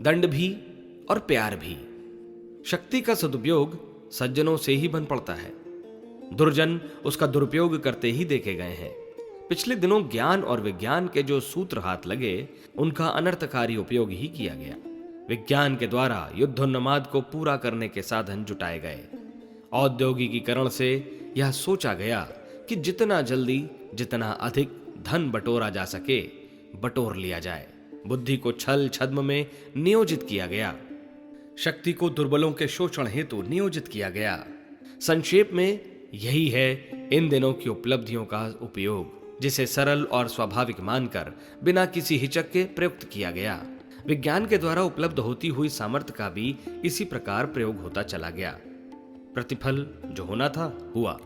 दंड भी और प्यार भी। शक्ति का सदुपयोग सज्जनों से ही बन पड़ता है, दुर्जन उसका दुरुपयोग करते ही देखे गए हैं। पिछले दिनों ज्ञान और विज्ञान के जो सूत्र हाथ लगे, उनका अनर्थकारी उपयोग ही किया गया। विज्ञान के द्वारा युद्धोन्माद को पूरा करने के साधन जुटाए गए। औद्योगिकीकरण से यह सोचा गया कि जितना जल्दी, जितना अधिक धन बटोरा जा सके, बटोर लिया जाए। बुद्धि को छल छद्म में नियोजित किया गया, शक्ति को दुर्बलों के शोषण हेतु नियोजित किया गया। संक्षेप में यही है इन दिनों की उपलब्धियों का उपयोग, जिसे सरल और स्वाभाविक मानकर बिना किसी हिचक के प्रयुक्त किया गया। विज्ञान के द्वारा उपलब्ध होती हुई सामर्थ्य का भी इसी प्रकार प्रयोग होता चला गया। प्रतिफल जो होना था हुआ।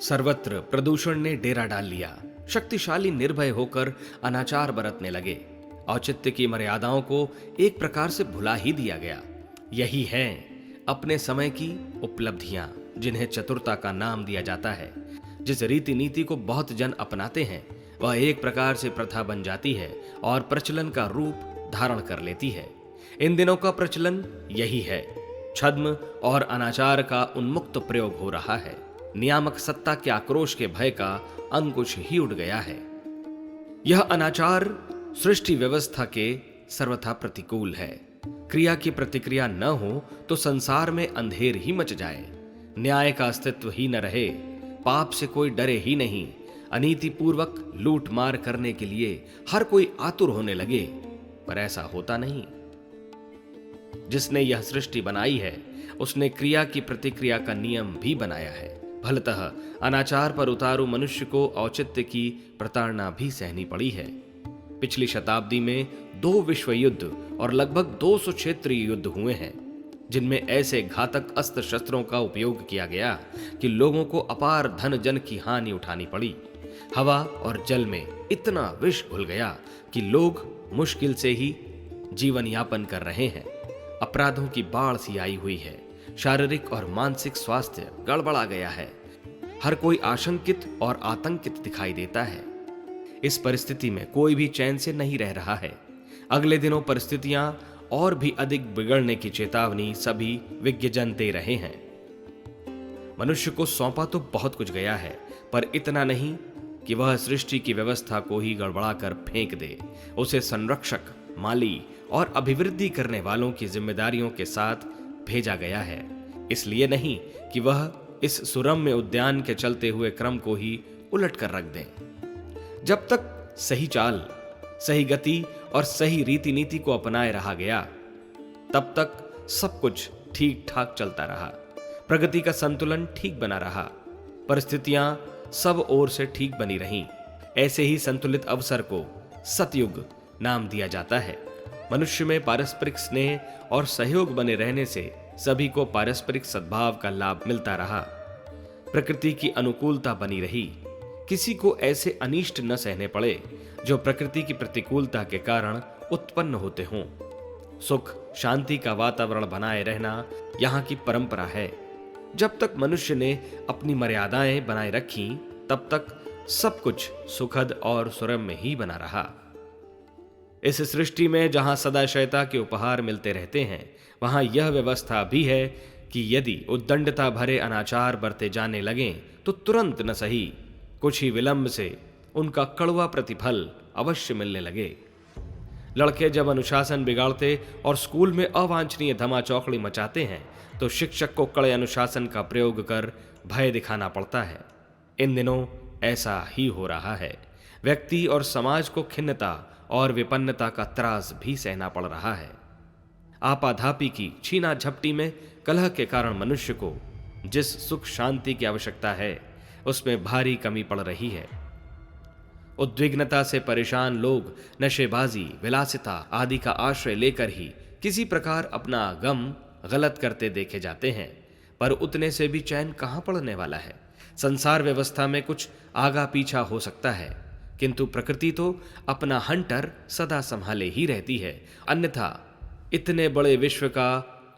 सर्वत्र प्रदूषण ने डेरा डाल लिया। शक्तिशाली निर्भय होकर अनाचार बरतने लगे। औचित्य की मर्यादाओं को एक प्रकार से भुला ही दिया गया। यही है अपने समय की उपलब्धियां, जिन्हें चतुरता का नाम दिया जाता है। जिस रीति नीति को बहुत जन अपनाते हैं, वह एक प्रकार से प्रथा बन जाती है और प्रचलन का रूप धारण कर लेती है। इन दिनों का प्रचलन यही है। छद्म और अनाचार का उन्मुक्त प्रयोग हो रहा है। नियामक सत्ता के आक्रोश के भय का अंकुश ही उड़ गया है। यह अनाचार सृष्टि व्यवस्था के सर्वथा प्रतिकूल है। क्रिया की प्रतिक्रिया न हो तो संसार में अंधेर ही मच जाए, न्याय का अस्तित्व ही न रहे, पाप से कोई डरे ही नहीं, अनीति पूर्वक लूट मार करने के लिए हर कोई आतुर होने लगे। पर ऐसा होता नहीं। जिसने यह सृष्टि बनाई है, उसने क्रिया की प्रतिक्रिया का नियम भी बनाया है। फलतः अनाचार पर उतारू मनुष्य को औचित्य की प्रताड़ना भी सहनी पड़ी है। पिछली शताब्दी में 2 विश्व युद्ध और लगभग 200 क्षेत्रीय युद्ध हुए हैं, जिनमें ऐसे घातक अस्त्र शस्त्रों का उपयोग किया गया कि लोगों को अपार धन जन की हानि उठानी पड़ी। हवा और जल में इतना विष घुल गया कि लोग मुश्किल से ही जीवन यापन कर रहे हैं। अपराधों की बाढ़ सी आई हुई है। शारीरिक और मानसिक स्वास्थ्य गड़बड़ा गया है। हर कोई आशंकित और आतंकित दिखाई देता है। इस परिस्थिति में कोई भी चैन से नहीं रह रहा है। अगले दिनों परिस्थितियां और भी अधिक बिगड़ने की चेतावनी सभी विज्ञजन दे रहे हैं। मनुष्य को सौंपा तो बहुत कुछ गया है, पर इतना नहीं कि वह सृष्टि की व्यवस्था को ही गड़बड़ा कर फेंक दे। उसे संरक्षक, माली और अभिवृद्धि करने वालों की जिम्मेदारियों के साथ भेजा गया है। इसलिए नहीं कि वह इस सुरम्य उद्यान के चलते हुए क्रम को ही उलट कर रख दें। जब तक सही चाल, सही गति और सही रीति नीति को अपनाए रहा गया, तब तक सब कुछ ठीक ठाक चलता रहा। प्रगति का संतुलन ठीक बना रहा। परिस्थितियां सब ओर से ठीक बनी रहीं। ऐसे ही संतुलित अवसर को सतयुग नाम दिया जाता है। मनुष्य में पारस्परिक स्नेह और सहयोग बने रहने से सभी को पारस्परिक सद्भाव का लाभ मिलता रहा। प्रकृति की अनुकूलता बनी रही। किसी को ऐसे अनिष्ट न सहने पड़े जो प्रकृति की प्रतिकूलता के कारण उत्पन्न होते हों। सुख शांति का वातावरण बनाए रहना यहाँ की परंपरा है। जब तक मनुष्य ने अपनी मर्यादाएं बनाए रखी, तब तक सब कुछ सुखद और सुरम्य ही बना रहा। इस सृष्टि में जहां सदाशयता के उपहार मिलते रहते हैं, वहां यह व्यवस्था भी है कि यदि उद्दंडता भरे अनाचार बरते जाने लगें तो तुरंत न सही, कुछ ही विलंब से उनका कड़वा प्रतिफल अवश्य मिलने लगे। लड़के जब अनुशासन बिगाड़ते और स्कूल में अवांछनीय धमाचौकड़ी मचाते हैं, तो शिक्षक को कड़े अनुशासन का प्रयोग कर भय दिखाना पड़ता है। इन दिनों ऐसा ही हो रहा है। व्यक्ति और समाज को खिन्नता और विपन्नता का त्रास भी सहना पड़ रहा है। आपाधापी की छीना झपटी में कलह के कारण मनुष्य को जिस सुख शांति की आवश्यकता है, उसमें भारी कमी पड़ रही है। उद्विग्नता से परेशान लोग नशेबाजी, विलासिता आदि का आश्रय लेकर ही किसी प्रकार अपना गम गलत करते देखे जाते हैं, पर उतने से भी चैन कहां पड़ने वाला है। संसार व्यवस्था में कुछ आगा पीछा हो सकता है, किंतु प्रकृति तो अपना हंटर सदा संभाले ही रहती है। अन्यथा इतने बड़े विश्व का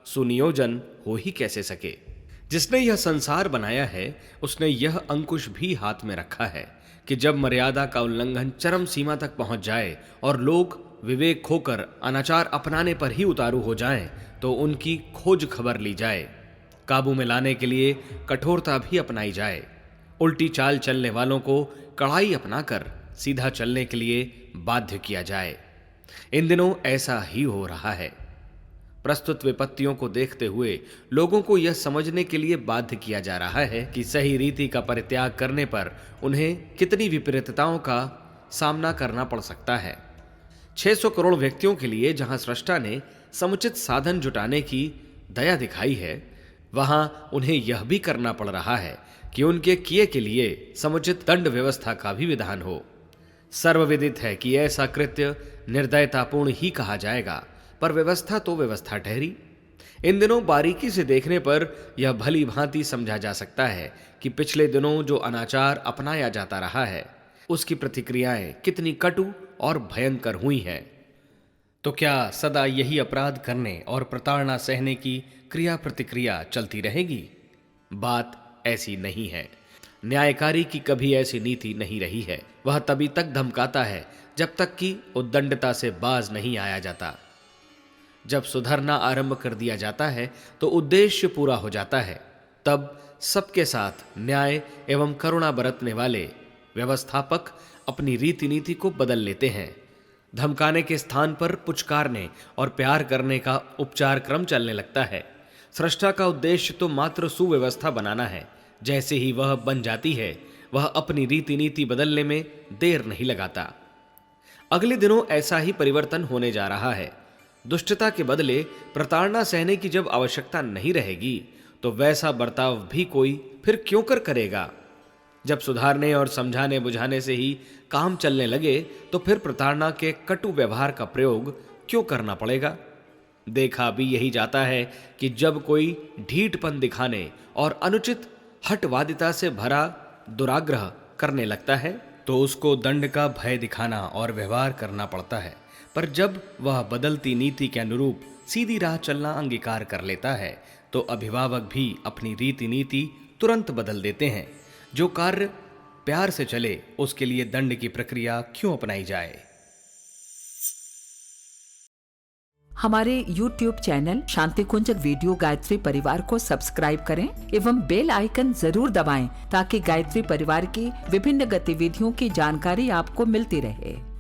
सुनियोजन हो ही कैसे सके। जिसने यह संसार बनाया है, उसने यह अंकुश भी हाथ में रखा है कि जब मर्यादा का उल्लंघन चरम सीमा तक पहुंच जाए और लोग विवेक खोकर अनाचार अपनाने पर ही उतारू हो जाएं, तो उनकी खोज खबर ली जाए। काबू में लाने के लिए कठोरता भी अपनाई जाए। उल्टी चाल चलने वालों को कड़ाई अपनाकर सीधा चलने के लिए बाध्य किया जाए। इन दिनों ऐसा ही हो रहा है। प्रस्तुत विपत्तियों को देखते हुए लोगों को यह समझने के लिए बाध्य किया जा रहा है कि सही रीति का परित्याग करने पर उन्हें कितनी विपरीतताओं का सामना करना पड़ सकता है। 600 करोड़ व्यक्तियों के लिए जहां सृष्टा ने समुचित साधन जुटाने की दया दिखाई है, वहां उन्हें यह भी करना पड़ रहा है कि उनके किए के लिए समुचित दंड व्यवस्था का भी विधान हो। सर्वविदित है कि ऐसा कृत्य निर्दयतापूर्ण ही कहा जाएगा, पर व्यवस्था तो व्यवस्था ठहरी। इन दिनों बारीकी से देखने पर यह भली भांति समझा जा सकता है कि पिछले दिनों जो अनाचार अपनाया जाता रहा है, उसकी प्रतिक्रियाएं कितनी कटु और भयंकर हुई हैं। तो क्या सदा यही अपराध करने और प्रताड़ना सहने की क्रिया प्रतिक्रिया चलती रहेगी? बात ऐसी नहीं है। न्यायकारी की कभी ऐसी नीति नहीं रही है। वह तभी तक धमकाता है जब तक कि उद्दंडता से बाज नहीं आया जाता। जब सुधरना आरंभ कर दिया जाता है तो उद्देश्य पूरा हो जाता है। तब सबके साथ न्याय एवं करुणा बरतने वाले व्यवस्थापक अपनी रीति नीति को बदल लेते हैं। धमकाने के स्थान पर पुचकारने और प्यार करने का उपचार क्रम चलने लगता है। सृष्टा का उद्देश्य तो मात्र सुव्यवस्था बनाना है। जैसे ही वह बन जाती है, वह अपनी रीति नीति बदलने में देर नहीं लगाता। अगले दिनों ऐसा ही परिवर्तन होने जा रहा है। दुष्टता के बदले प्रताड़ना सहने की जब आवश्यकता नहीं रहेगी, तो वैसा बर्ताव भी कोई फिर क्यों करेगा? जब सुधारने और समझाने बुझाने से ही काम चलने लगे, तो फिर प्रताड़ना के कटु व्यवहार का प्रयोग क्यों करना पड़ेगा? देखा भी यही जाता है कि जब कोई ढीठपन दिखाने और अनुचित हठवादिता से भरा दुराग्रह करने लगता है, तो उसको दंड का भय दिखाना और व्यवहार करना पड़ता है। पर जब वह बदलती नीति के अनुरूप सीधी राह चलना अंगीकार कर लेता है, तो अभिभावक भी अपनी रीति नीति तुरंत बदल देते हैं। जो कार्य प्यार से चले, उसके लिए दंड की प्रक्रिया क्यों अपनाई जाए? हमारे YouTube चैनल शांति कुंज वीडियो गायत्री परिवार को सब्सक्राइब करें एवं बेल आइकन जरूर दबाएं, ताकि गायत्री परिवार की विभिन्न गतिविधियों की जानकारी आपको मिलती रहे।